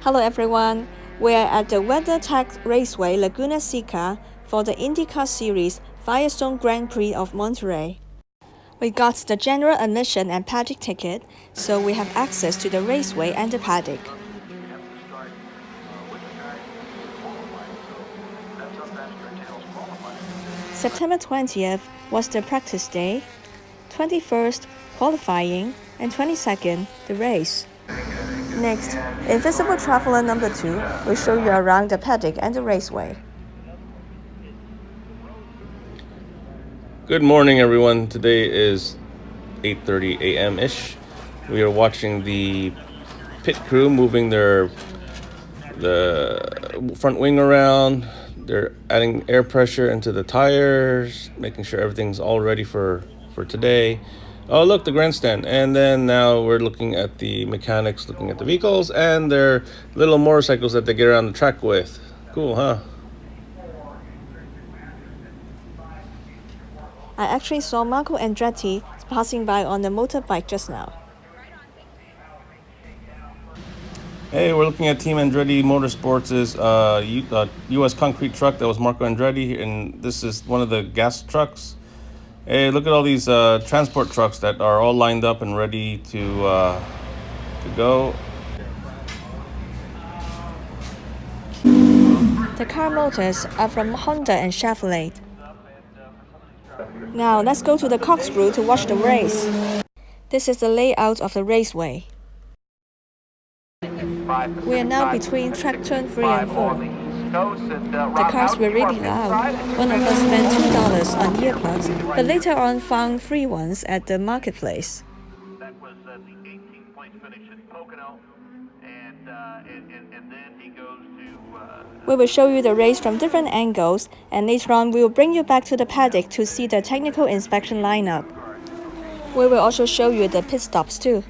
Hello everyone, we are at the Weathertech Raceway Laguna Seca for the IndyCar Series Firestone Grand Prix of Monterey. We got the general admission and paddock ticket, so we have access to the raceway and the paddock. September 20th was the practice day, 21st qualifying, and 22nd the race. Next, Invisible Traveler number 2 will show you around the paddock and the raceway. Good morning, everyone. Today is 8:30 a.m.-ish. We are watching the pit crew moving the front wing around. They're adding air pressure into the tires, making sure everything's all ready for today. Oh, look, the grandstand. And then now we're looking at the mechanics, looking at the vehicles and their little motorcycles that they get around the track with. Cool, huh? I actually saw Marco Andretti passing by on a motorbike just now. Hey, we're looking at Team Andretti Motorsports' U.S. concrete truck. That was Marco Andretti, and this is one of the gas trucks. Hey, look at all these transport trucks that are all lined up and ready to go. The car motors are from Honda and Chevrolet. Now let's go to the corkscrew to watch the race. This is the layout of the raceway. We are now between track turn 3 and 4. The cars were really loud. One of us spent $2 on earplugs, but later on found free ones at the marketplace. That was the 18-point finish at Pocono, and then he goes to... We will show you the race from different angles, and later on we will bring you back to the paddock to see the technical inspection lineup. We will also show you the pit stops too.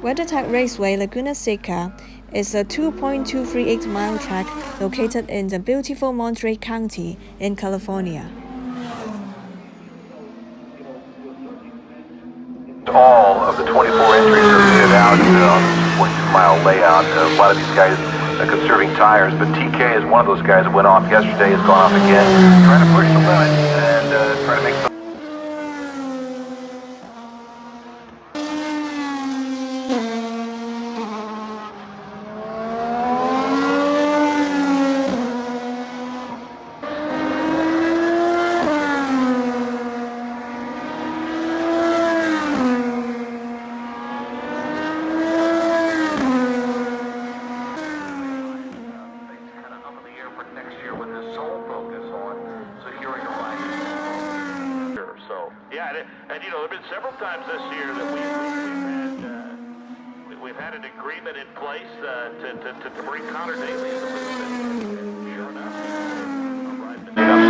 Weathertech Raceway Laguna Seca is a 2.238-mile track located in the beautiful Monterey County in California. All of the 24 entries are fitted out on a 42-mile layout. A lot of these guys are conserving tires, but TK is one of those guys that went off yesterday, has gone off again, trying to push the limit and trying to make some... And you know, there have been several times this year that we've had an agreement in place to bring Connor Daly. Sure enough,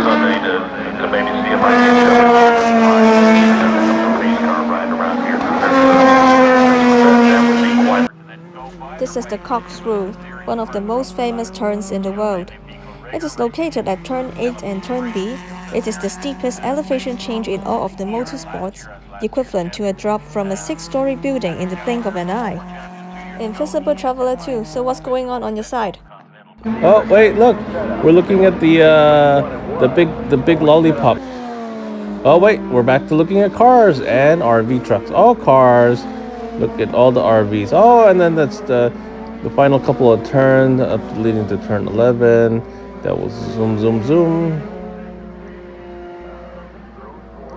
Sunday to maybe see if I can show a race car ride around here. This is the corkscrew, one of the most famous turns in the world. It is located at turn 8 and turn B. It is the steepest elevation change in all of the motorsports, equivalent to a drop from a 6-story building in the blink of an eye. Invisible Traveler 2, so what's going on your side? Oh wait, look, we're looking at the big lollipop. Oh wait, we're back to looking at cars and RV trucks. All cars. Look at all the RVs. Oh, and then that's the final couple of turns up leading to turn 11. That was zoom, zoom, zoom.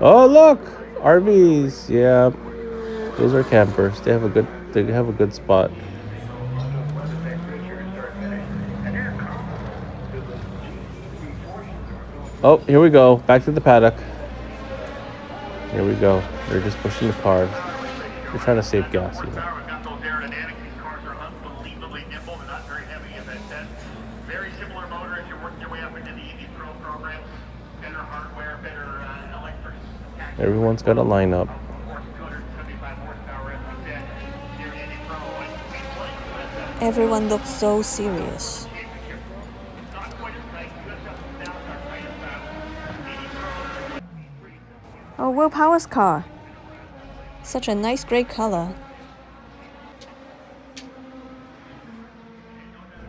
Oh look, RVs. Yeah, those are campers. They have a good spot. Oh, here we go. Back to the paddock. Here we go. They're just pushing the cars. They're trying to save gas, you know. Very similar motor as you're working your way up into the Indy Pro program. Better hardware, better electric. Everyone's got a lineup. Everyone looks so serious. Oh, Will Power's car. Such a nice gray color.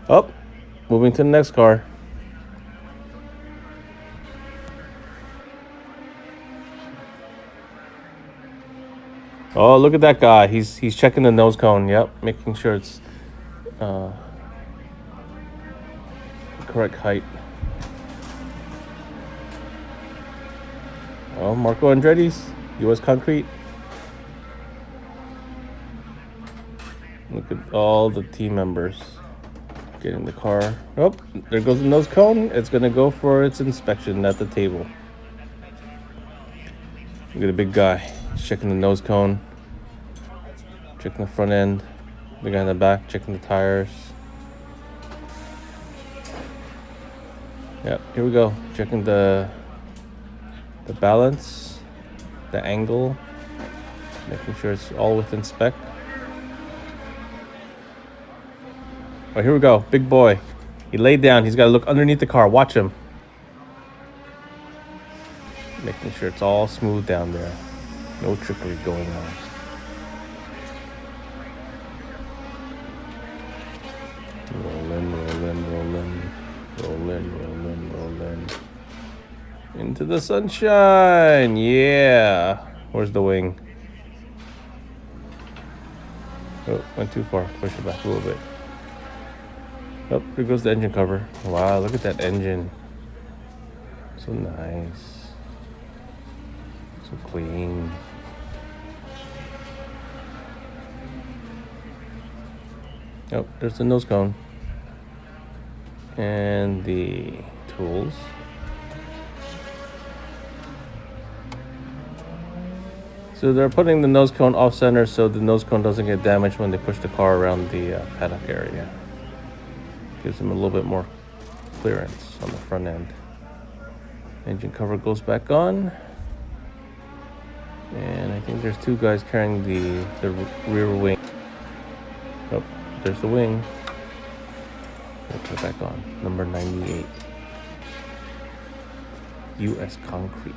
Oh, moving to the next car. Oh, look at that guy. He's checking the nose cone. Yep, making sure it's correct height. Oh, Marco Andretti's U.S. Concrete. Look at all the team members getting the car. Oh, there goes the nose cone. It's gonna go for its inspection at the table. Look at the big guy. He's checking the nose cone. Checking the front end. The guy in the back checking the tires. Yep, here we go. Checking the balance, the angle, making sure it's all within spec. Oh, here we go. Big boy. He laid down. He's got to look underneath the car. Watch him. Making sure it's all smooth down there. No trickery going on. Rolling, rolling, rolling. Rolling, rolling, rolling. Into the sunshine. Yeah. Where's the wing? Oh, went too far. Push it back a little bit. Oh, here goes the engine cover. Wow, look at that engine. So nice. So clean. Oh, there's the nose cone. And the tools. So they're putting the nose cone off center so the nose cone doesn't get damaged when they push the car around the paddock area. Gives them a little bit more clearance on the front end. Engine cover goes back on. And I think there's two guys carrying the rear wing. Oh, there's the wing. Put it back on. Number 98. U.S. Concrete.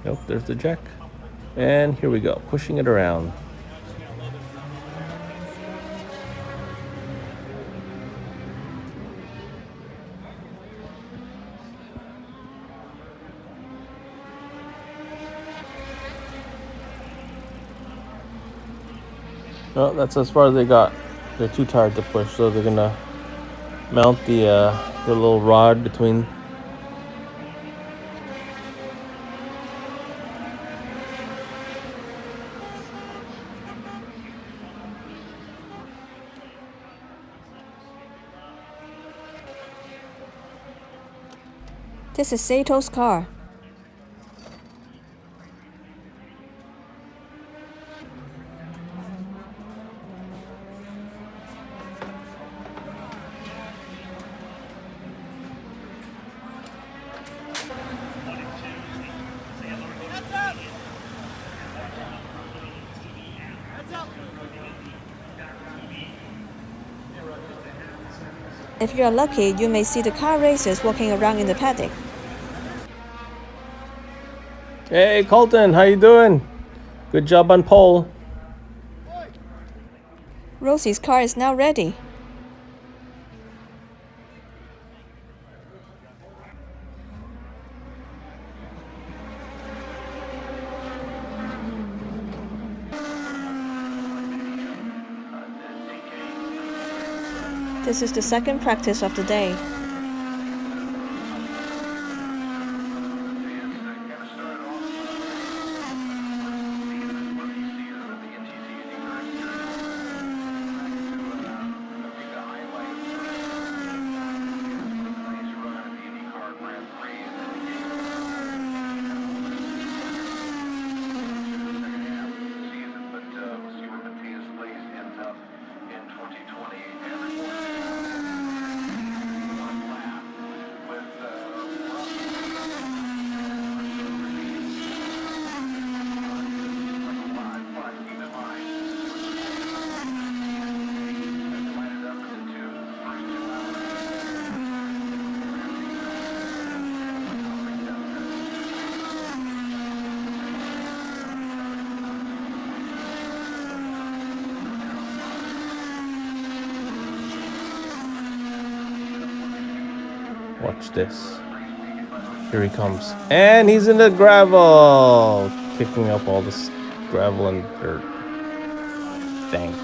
Nope, there's the jack. And here we go, pushing it around. Well, that's as far as they got. They're too tired to push, so they're gonna mount the little rod between. This is Sato's car. If you are lucky, you may see the car racers walking around in the paddock. Hey, Colton, how you doing? Good job on pole. Rosie's car is now ready. This is the second practice of the day. Watch this. Here he comes. And he's in the gravel. Kicking up all this gravel and dirt. Thanks.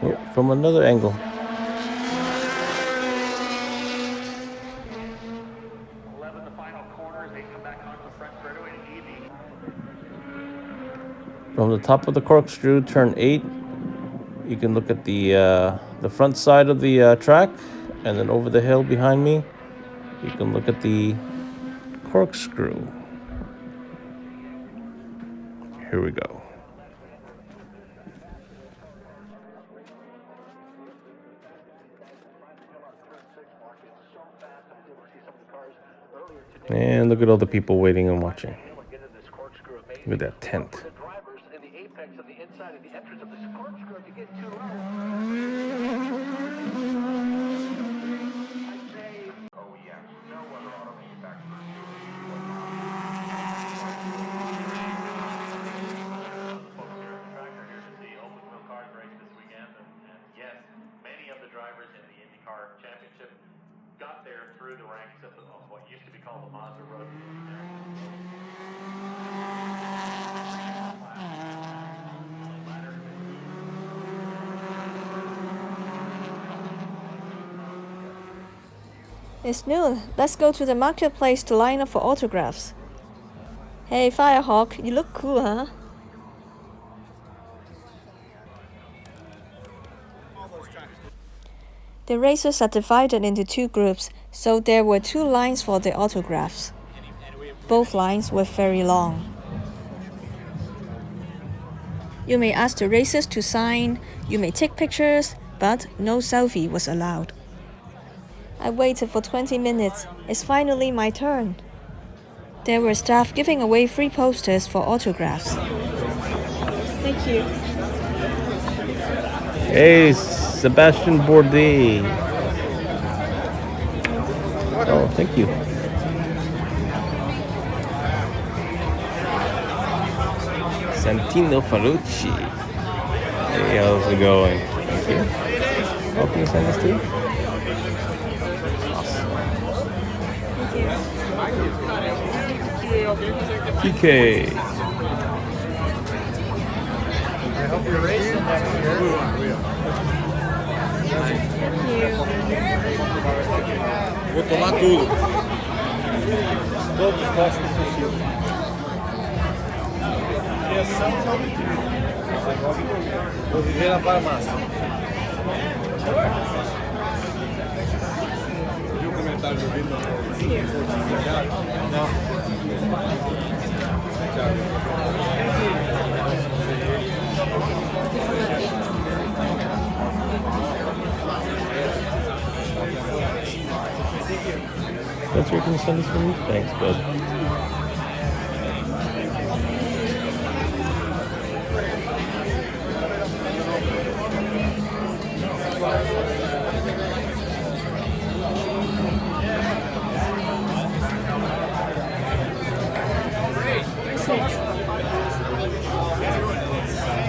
Oh, from another angle. From the top of the corkscrew, turn 8. You can look at the front side of the track, and then over the hill behind me, you can look at the corkscrew. Here we go. And look at all the people waiting and watching. Look at that tent. Drivers in the IndyCar Championship got there through the ranks of what used to be called the Mazda Road. It's noon. Let's go to the marketplace to line up for autographs. Hey, Firehawk, you look cool, huh? The racers are divided into 2 groups, so there were 2 lines for the autographs. Both lines were very long. You may ask the racers to sign, you may take pictures, but no selfie was allowed. I waited for 20 minutes. It's finally my turn. There were staff giving away free posters for autographs. Thank you. Hey, Sebastian Bourdais. Oh, thank you. Santino Ferrucci. Hey, how's it going? Thank you. How can you send this to you? Awesome. PK. I hope you're racing next year. Vou tomar tudo. Todos os postos possíveis. Vou viver na farmácia. Viu o comentário do vídeo? Não. That's where you can send this for me? Thanks, bud.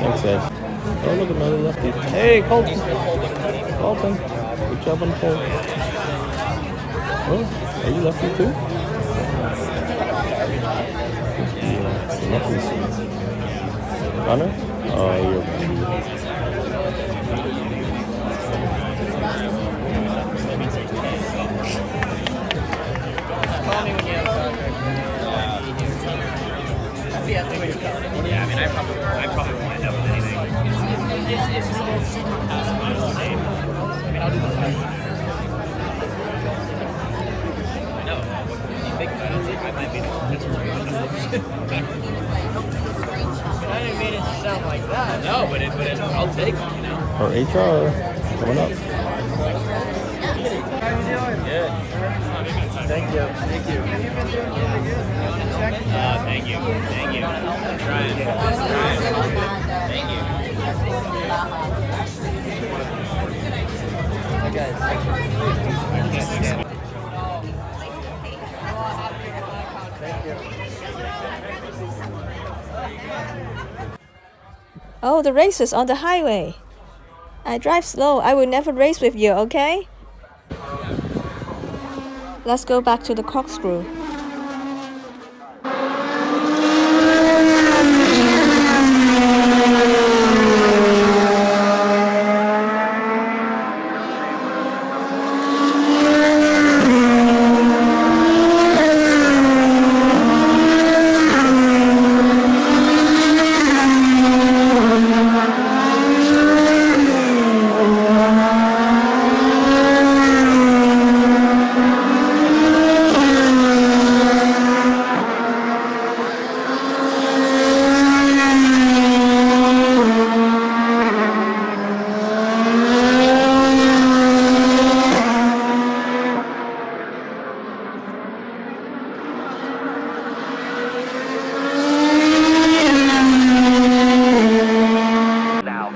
Thanks, Ed. Oh, look, another lefty. Hey, Colton. Colton. Good job on the pole. Oh. Are you lefty too? Lefty. Connor? Oh, you're lefty. Call me when you have contact. Yeah, I mean, I probably won't end up with anything. It's just my own name. I mean, I'll do the fight. I might be the I didn't mean it to sound like that. No, but I'll take it, you know. Or HR coming up. How you doing? Good. Thank you. Thank you. Thank you. Thank you. I'm trying. Thank you. Hi guys. Oh, the race is on the highway. I drive slow. I will never race with you, okay? Let's go back to the corkscrew.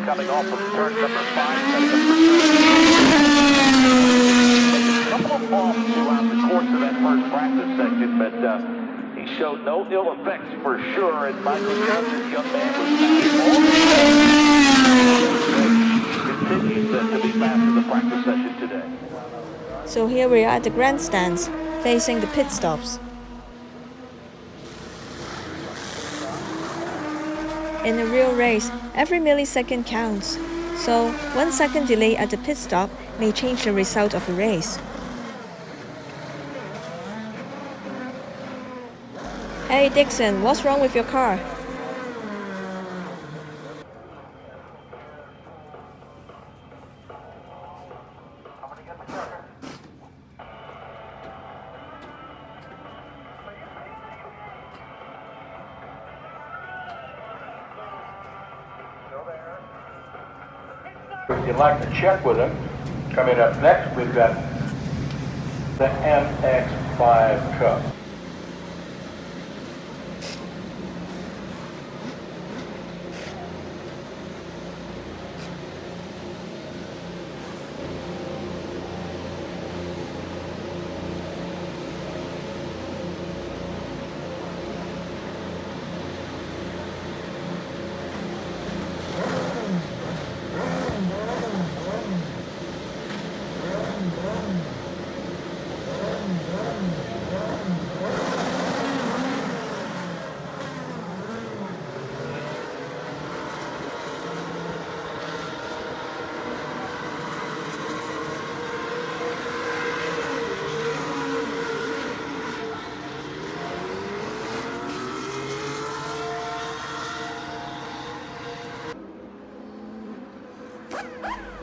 Coming off of turn number 5, setting up for a couple of falls throughout the course of that first practice section, but he showed no ill effects for sure. And Michael Johnson's young man was continues to be fast in the practice session today. So here we are at the grandstands, facing the pit stops. In a real race, every millisecond counts, so 1 second delay at the pit stop may change the result of a race. Hey Dixon, what's wrong with your car? If you'd like to check with him, coming up next, we've got the MX-5 Cup.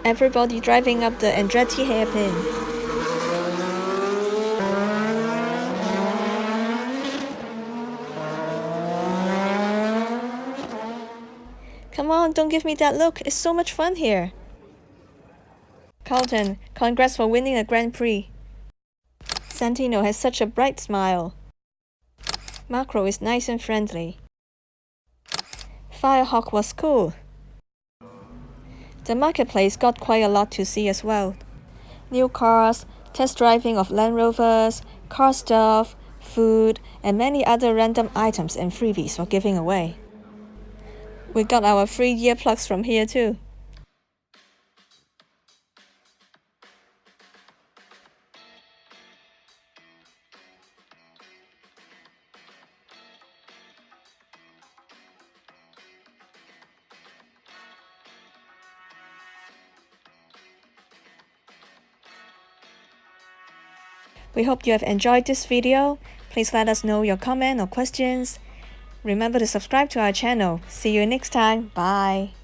Everybody driving up the Andretti hairpin. Come on, don't give me that look. It's so much fun here. Carlton, congrats for winning a Grand Prix. Santino has such a bright smile. Macro is nice and friendly. Firehawk was cool. The marketplace got quite a lot to see as well. New cars, test driving of Land Rovers, car stuff, food, and many other random items and freebies for giving away. We got our free earplugs from here too. We hope you have enjoyed this video. Please let us know your comment or questions. Remember to subscribe to our channel. See you next time. Bye.